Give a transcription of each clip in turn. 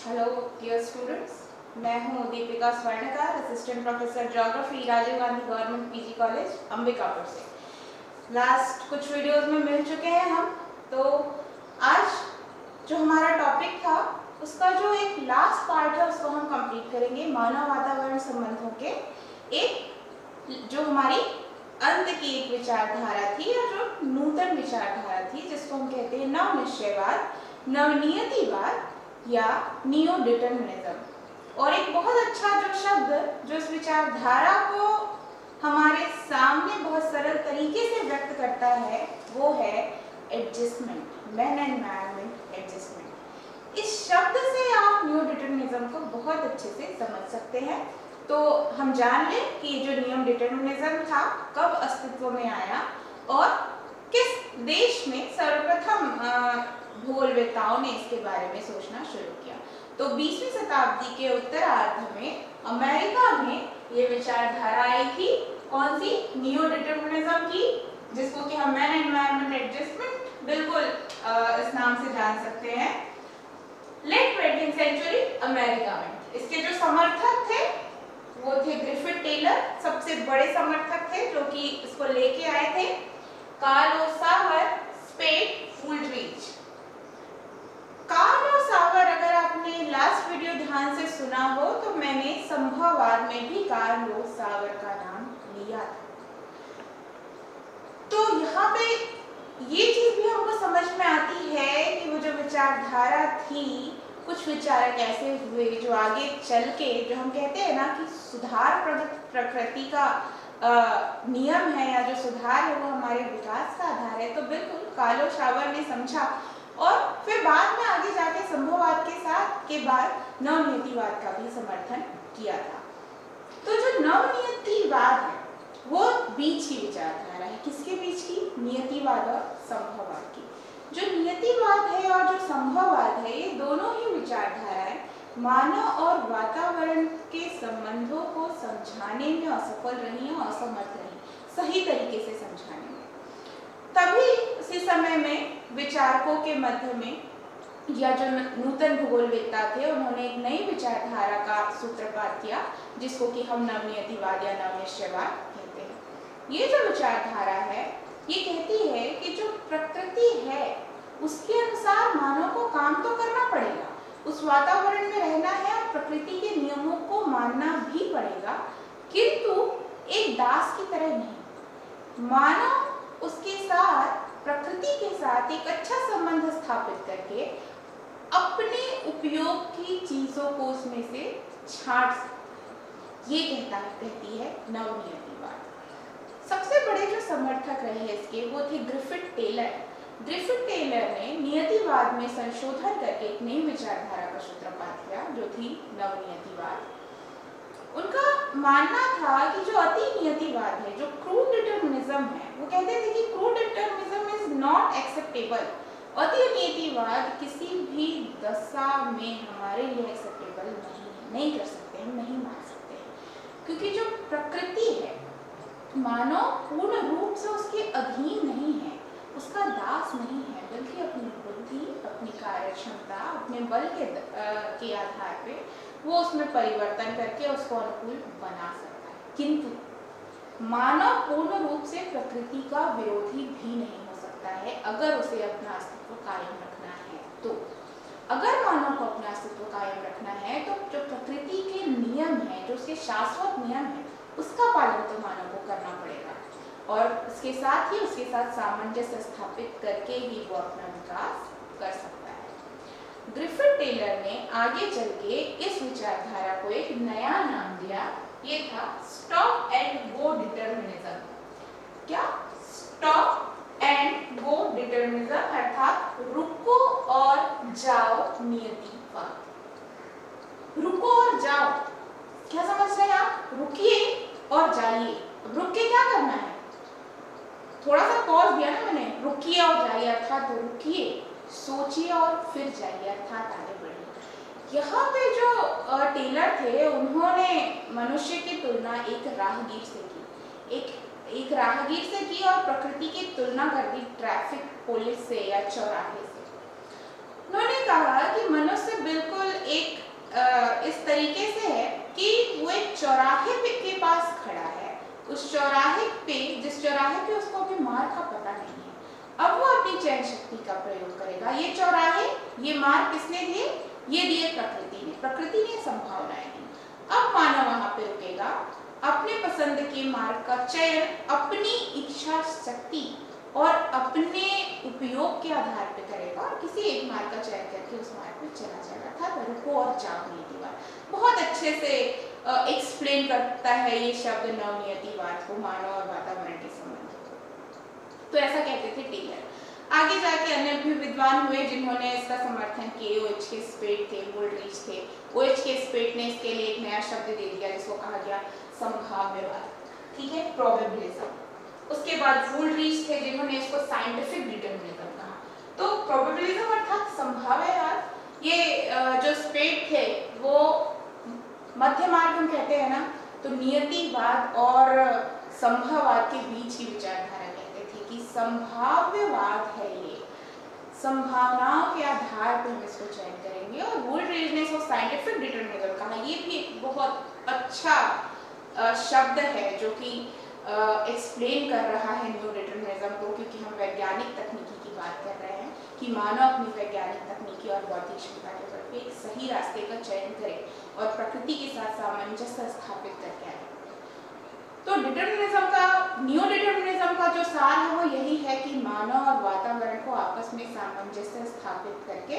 Hello dear students, मैं हूँ Deepika Swarnkar, assistant professor geography, Rajiv Gandhi government PG college Ambikapur से। लास्ट कुछ वीडियोस में मिल चुके हैं हम। तो आज जो हमारा टॉपिक था उसका जो एक लास्ट पार्ट है उसको हम कंप्लीट करेंगे। मानव वातावरण संबंधों के एक जो हमारी अंत की एक विचारधारा थी या जो नूतन विचारधारा थी जिसको हम कहते हैं नवनिश्चयवाद, नवनियतिवाद या नियो डिटर्मिनिज्म। और एक बहुत अच्छा जो शब्द जो इस विचारधारा को हमारे सामने बहुत सरल तरीके से व्यक्त करता है वो है एडजस्टमेंट, मैन एनवायरनमेंट एडजस्टमेंट। इस शब्द से आप नियो डिटर्मिनिज्म को बहुत अच्छे से समझ सकते हैं। तो हम जान लें कि जो नियो डिटर्मिनिज्म था कब अस्तित्व में आया और किस देश में सर्वप्रथम भूगोलवेत्ताओं ने इसके बारे में सोचना शुरू किया। तो 20वीं शताब्दी के उत्तरार्ध में अमेरिका में ये विचारधारा आई थी। कौन सी? नियो डिटर्मिनिज्म की, जिसको कि हम मैन एनवायरनमेंट एडजस्टमेंट बिल्कुल इस नाम से जान सकते हैं। लेट 20th सेंचुरी अमेरिका में इसके जो समर्थक थे वो थे ग्रिफिथ टेलर, सबसे बड़े समर्थक थे जो कि इसको लेके आए थे। कार्ल सावर, स्पेड, वुल्ड्रिच। कार्ल सावर, अगर आपने लास्ट वीडियो ध्यान से सुना हो तो मैंने संभववाद में भी कार्ल सावर का नाम लिया था। तो यहाँ पे ये चीज भी हमको समझ में आती है कि वो जो विचारधारा थी, कुछ विचारक ऐसे हुए जो आगे चल के, जो हम कहते हैं ना कि सुधार प्रकृति का नियम है या जो सुधार है वो हमारे विकास का आधार है। तो बिल्कुल कार्ल सावर ने समझा और फिर बाद में आगे जाके संभववाद के साथ के बाद नवनियतिवाद का भी समर्थन किया था। तो जो नवनियतिवाद है वो बीच की विचारधारा है। किसके बीच की? नियतिवाद और संभववाद की। जो नियतिवाद है और जो संभववाद है ये दोनों ही विचारधाराएं मानव और वातावरण के संबंधों को समझाने में असफल रही हैं, असमर्थ रही सही तरीके से समझाने में। तभी उसी समय में विचारकों के मध्य में या जो नूतन भूगोलवेत्ता थे उन्होंने एक नई विचारधारा का सूत्रपात किया जिसको कि हम नवनियतिवाद या नवनिश्चयवाद कहते हैं। ये जो विचारधारा है ये कहती है कि जो प्रकृति है उसके अनुसार मानव को काम तो करना पड़ेगा, उस वातावरण में रहना है और प्रकृति के नियमों को मानना भी पड़ेगा, किंतु एक दास की तरह नहीं। मानव उसके साथ, प्रकृति के साथ एक अच्छा संबंध स्थापित करके अपने उपयोग की चीजों को उसमें से छांट सकता। ये कहती है नवनियतिवाद। सबसे बड़े जो समर्थक रहे इसके वो थे ग्रिफिथ टेलर। ग्रिफिथ टेलर ने नियतिवाद में संशोधन करके एक नई विचारधारा का सूत्रपात किया जो थी नवनियतिवाद। उनका मानना था कि जो अति नियतिवाद है, जो क्रूड डिटर्मिनिज्म है, वो कहते थे कि crude determinism is not acceptable. अति नियतिवाद किसी भी दशा में हमारे लिए एक्सेप्टेबल नहीं कर सकते, हम नहीं मान सकते हैं, क्योंकि जो प्रकृति है मानव पूर्ण रूप से उसके अधीन नहीं है, उसका दास नहीं है, बल्कि अपनी बुद्धि, अपनी कार्य क्षमता, अपने बल के आधार पे वो उसमें परिवर्तन करके उसको अनुकूल बना सकता है। किंतु मानव पूर्ण रूप से प्रकृति का विरोधी भी नहीं हो सकता है अगर उसे अपना अस्तित्व कायम रखना है। तो अगर मानव को अपना अस्तित्व कायम रखना है तो जो प्रकृति के नियम है, जो उसके शाश्वत नियम है, उसका पालन तो मानव को करना पड़ेगा और उसके साथ ही उसके साथ सामंजस्य स्थापित करके ही वो अपना विकास कर सकता है। ग्रिफिथ टेलर ने आगे चल के इस विचारधारा को एक नया नाम दिया, ये था स्टॉप एंड गो डिटर्मिनिज्म। क्या? स्टॉप एंड गो डिटर्मिनिज्म, अर्थात रुको और जाओ नियतिवाद। रुको और जाओ, क्या समझ रहे हैं आप? रुकिए और जाइए। अब रुक के क्या करना है? थोड़ा सा पॉज दिया ना मैंने, रुकिए और जाइए, अर्थात रुकिए, सोचिए और फिर जाइए, अर्थात आगे बढ़िए। यहाँ पे जो टेलर थे उन्होंने मनुष्य की तुलना एक राहगीर से की, एक राहगीर से की और प्रकृति की तुलना कर दी ट्रैफिक पुलिस से या चौराहे से। उन्होंने कहा कि मनुष्य बिल्कुल एक इस तरीके से है कि वो एक चौराहे के पास खड़ा है। उस चौराहे पे, जिस चौराहे पे उसको अभी मार्ग का पता नहीं है, अब वो अपनी चयन शक्ति का प्रयोग करेगा। ये चौराहे, ये मार्ग किसने दिए? ये दिए प्रकृति ने। प्रकृति ने संभावनाएं दी। अब मानव वहां पे रुकेगा, अपने पसंद के मार्ग का चयन अपनी इच्छा शक्ति और अपने उपयोग के आधार पर करेगा और किसी एक मार्ग का चयन करके उस मार्ग पे चला जाएगा। था रुको और जाओ नीतिवाद। बहुत अच्छे से एक्सप्लेन करता है ये शब्द नवनियतिवाद को, मानव और वातावरण के संबंध को। तो ऐसा कहते थे टेलर। आगे जाके अन्य भी विद्वान हुए जिन्होंने इसका समर्थन किए। OH के स्पेट थे, वुलरिच थे। OH के स्पेट ने इसके लिए एक नया शब्द दे दिया जिसको कहा गया संभाव्यवाद, ठीक है, प्रोबेबिलिज्म। उसके बाद वुलरिच थे जिन्होंने इसको साइंटिफिक डिटरमिनिज्म कहा। तो प्रोबेबिलिज्म अर्थात संभाव्यवाद, ये जो स्पेट थे वो मध्य मार्ग हम कहते हैं ना, तो नियतिवाद और संभाववाद के बीच की विचारधारा कहते थे कि संभाव्यवाद है ये, संभावनाओं के आधार पर हम इसको चयन करेंगे। और वुलरिच ने इसको साइंटिफिक डिटरमिनिज्म कहा। ये भी एक बहुत अच्छा शब्द है जो कि एक्सप्लेन कर रहा है न्यू डिटरमिनिज्म को, क्योंकि हम वैज्ञानिक तकनीकी की बात कर रहे हैं कि मानव अपनी वैज्ञानिक तकनीकी और बौद्धिक क्षमता के बल पे एक सही रास्ते का चयन करे और प्रकृति के साथ सामंजस्य स्थापित करके आए। तो डिटरमिनिज्म का, न्यू डिटरमिनिज्म का जो सार है वो यही है कि मानव और वातावरण को आपस में सामंजस्य स्थापित करके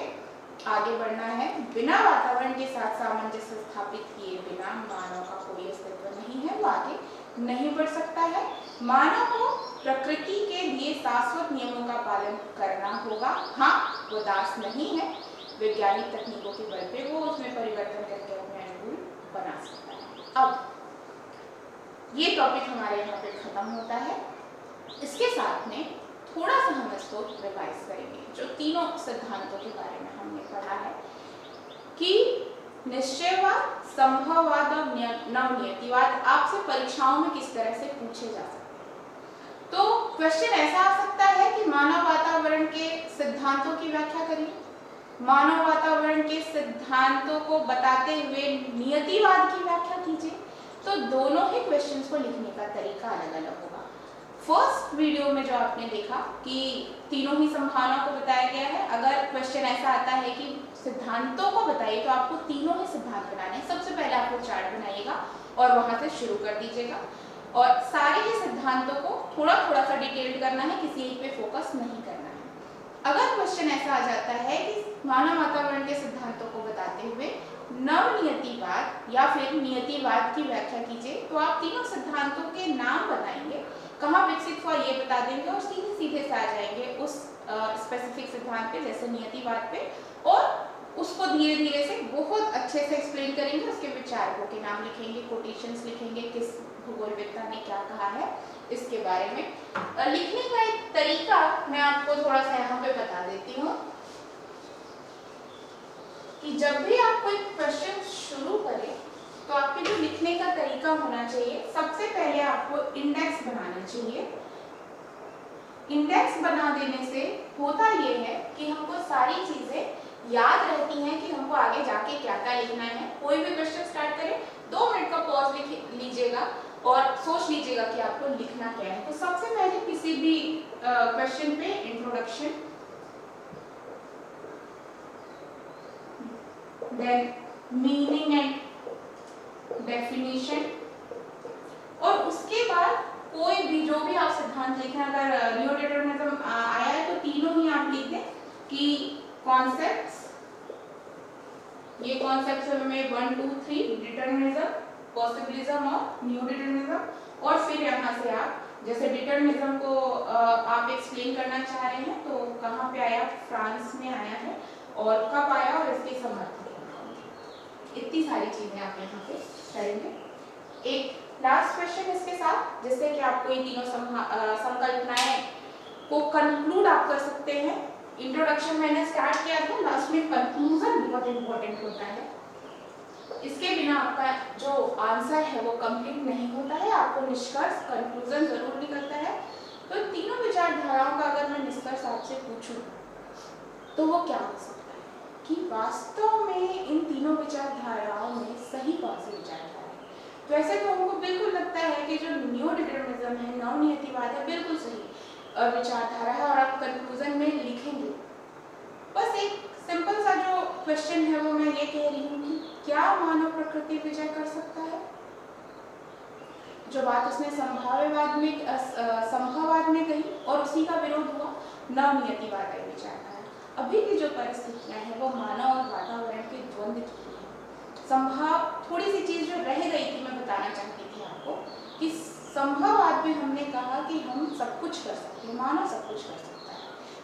आगे बढ़ना है। बिना वातावरण के साथ सामंजस्य स्थापित किए बिना मानव का कोई अस्तित्व नहीं है, वो आगे नहीं बढ़ सकता है। मानव को प्रकृति के दिए शाश्वत नियमों का पालन करना होगा। हाँ, वो दास नहीं है, वैज्ञानिक तकनीकों के बल पे वो उसमें परिवर्तन करके अपने अनुकूल बना सकता है। अब ये टॉपिक हमारे यहाँ पे खत्म होता है। इसके साथ में थोड़ा सा हम इसको रिवाइज करेंगे। जो तीनों सिद्धांतों के बारे में हमने पढ़ा है कि निश्चयवाद, संभववाद और नवनियतिवाद आपसे परीक्षाओं में किस तरह से पूछे जा सकते हैं। तो क्वेश्चन ऐसा आ सकता है कि मानव वातावरण के सिद्धांतों की व्याख्या करिए। मानव वातावरण के सिद्धांतों को बताते हुए नियतिवाद की व्याख्या कीजिए। तो दोनों ही क्वेश्चंस को लिखने का तरीका अलग अलग होगा। फर्स्ट वीडियो में जो आपने देखा कि तीनों ही संभावनाओं को बताया गया है। अगर क्वेश्चन ऐसा आता है कि सिद्धांतों को बताइए, तो आपको तीनों ही सिद्धांत बनाने हैं। सबसे पहले आपको चार्ट बनाइएगा और वहां से शुरू कर दीजिएगा और सारे ही सिद्धांतों को थोड़ा थोड़ा सा डिटेल्ड करना है, किसी एक पे फोकस नहीं करना है। अगर क्वेश्चन ऐसा आ जाता है कि मानव वातावरण के सिद्धांतों को बताते हुए नवनियतिवाद या फिर नियतिवाद की व्याख्या कीजिए, तो आप तीनों सिद्धांतों के नाम बताएंगे, कहाँ विकसित हुआ ये बता देंगे और सीधे सीधे से आ जाएंगे उस स्पेसिफिक सिद्धांत पे, जैसे नियतिवाद पे, और उसको धीरे धीरे से बहुत अच्छे से एक्सप्लेन करेंगे। उसके विचारकों के नाम लिखेंगे, कोटेशंस लिखेंगे, किस भूगोलवेत्ता ने क्या कहा है इसके बारे में। लिखने का एक तरीका मैं आपको थोड़ा सा यहाँ पे बता देती हूँ कि जब भी आप कोई क्वेश्चन शुरू करें तो आपके जो लिखने का तरीका होना चाहिए, सबसे पहले आपको इंडेक्स बनाना चाहिए। इंडेक्स बना देने से होता ये है कि हमको सारी चीजें याद रहती हैं कि हमको आगे जाके क्या क्या लिखना है। कोई भी क्वेश्चन स्टार्ट करें, 2 मिनट का पॉज लीजिएगा और सोच लीजिएगा कि आपको लिखना क्या है। तो सबसे पहले किसी भी क्वेश्चन पे introduction, then meaning and definition, और उसके बाद कोई भी जो भी आप सिद्धांत लिखें, अगर न्यू डिटरमिनिज्म आया है तो तीनों ही आप लिख दें कि कॉन्सेप्ट्स, ये कॉन्सेप्ट्स में 1 2 3 डिटरमिनिज्म, पॉसिबिलिज्म और न्यू डिटरमिनिज्म। और फिर यहाँ से आप जैसे डिटरमिनिज्म को आप एक्सप्लेन करना चाह रहे हैं तो कहाँ पे आया, फ्रांस में आया है और कब आया और इसके समर्थक, इतनी सारी चीजें आप यहाँ पे करेंगे। एक लास्ट क्वेश्चन इसके साथ, जिससे कि आपको ये तीनों संकल्पनाएं को कंक्लूड आप कर सकते हैं। इंट्रोडक्शन मैंने स्टार्ट किया था, लास्ट में कंक्लूजन बहुत इंपॉर्टेंट होता है। इसके बिना आपका जो आंसर है वो कंप्लीट नहीं होता है, आपको निष्कर्ष, कंक्लूजन जरूर निकलता है। तो तीनों विचारधाराओं का अगर मैं निष्कर्ष आपसे पूछूं तो वो क्या हो सकता है कि वास्तव में इन तीनों विचारधाराओं में सही कौन सी विचारधारा है। तो ऐसे तो हमको बिल्कुल लगता है कि जो न्यू डिटर्मिनिज्म है, नवनियतिवाद है, बिल्कुल सही विचारधारा है और आप कंक्लूजन में लिखेंगे। बस एक सिंपल सा जो क्वेश्चन है वो मैं ये कह रही हूँ कि क्या मानव प्रकृति विजय कर सकता है? जो बात उसने संभववाद में कही और उसी का विरोध हुआ नवनियतिवाद विचारधारा। अभी की जो परिस्थितियां हैं वो मानव और वातावरण के द्वंद्व की है। संभव थोड़ी सी चीज जो रह गई थी मैं बताना चाहती थी आपको कि संभववाद में हमने कहा कि हम सब कुछ कर सकते हैं, मानव सब कुछ कर सकता है।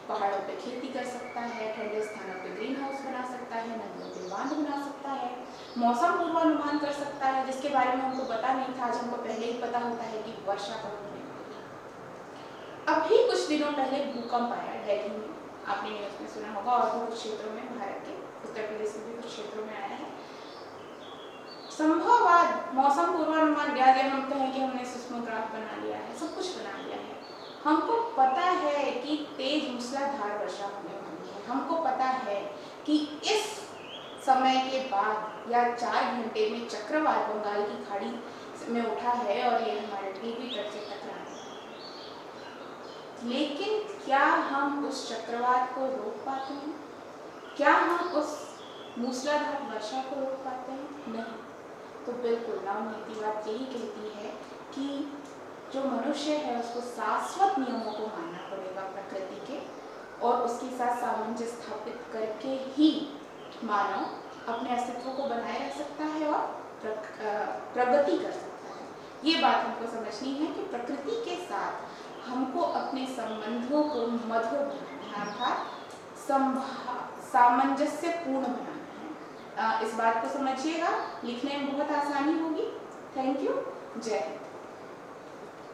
पहाड़ों पे खेती कर सकता है, ठंडे स्थानों पे ग्रीन हाउस बना सकता है, नदियों पे बांध बना सकता है, मौसम पूर्वानुमान कर सकता है जिसके बारे में हमको पता नहीं था, आज हमको पहले ही पता होता है कि वर्षा कब होने वाली है। अभी कुछ दिनों पहले भूकंप आया दिल्ली में, आपने न्यूज़ में सुना होगा, और भी कुछ क्षेत्रों में, भारत के उत्तर प्रदेश में भी कुछ क्षेत्रों में आया है। संभववाद, मौसम पूर्वानुमान, या हम कहें कि हमने सिस्मोग्राफ बना लिया है, सब कुछ बना लिया है। हमको पता है कि तेज मूसलाधार वर्षा होने वाली है। हमको पता है कि इस समय के बाद या 4 घंटे में चक्रवात बंगाल की खाड़ी में उठा है और ये हमारे टीवी तट से टकराने है। लेकिन क्या हम उस चक्रवात को रोक पाते हैं? क्या हम उस मूसलाधार वर्षा को रोक पाते हैं? नहीं। तो बिल्कुल नवनीतिवाद यही कहती है कि जो मनुष्य है उसको शाश्वत नियमों को मानना पड़ेगा प्रकृति के, और उसके साथ सामंजस्य स्थापित करके ही मानव अपने अस्तित्व को बनाए रख सकता है और प्रगति कर सकता है। ये बात हमको समझनी है कि प्रकृति के साथ हमको अपने संबंधों को मधुर बनाना है, अर्थात सामंजस्यपूर्ण बनाना है। इस बात को समझिएगा, लिखने में बहुत आसानी होगी। Thank you. जय हिंद।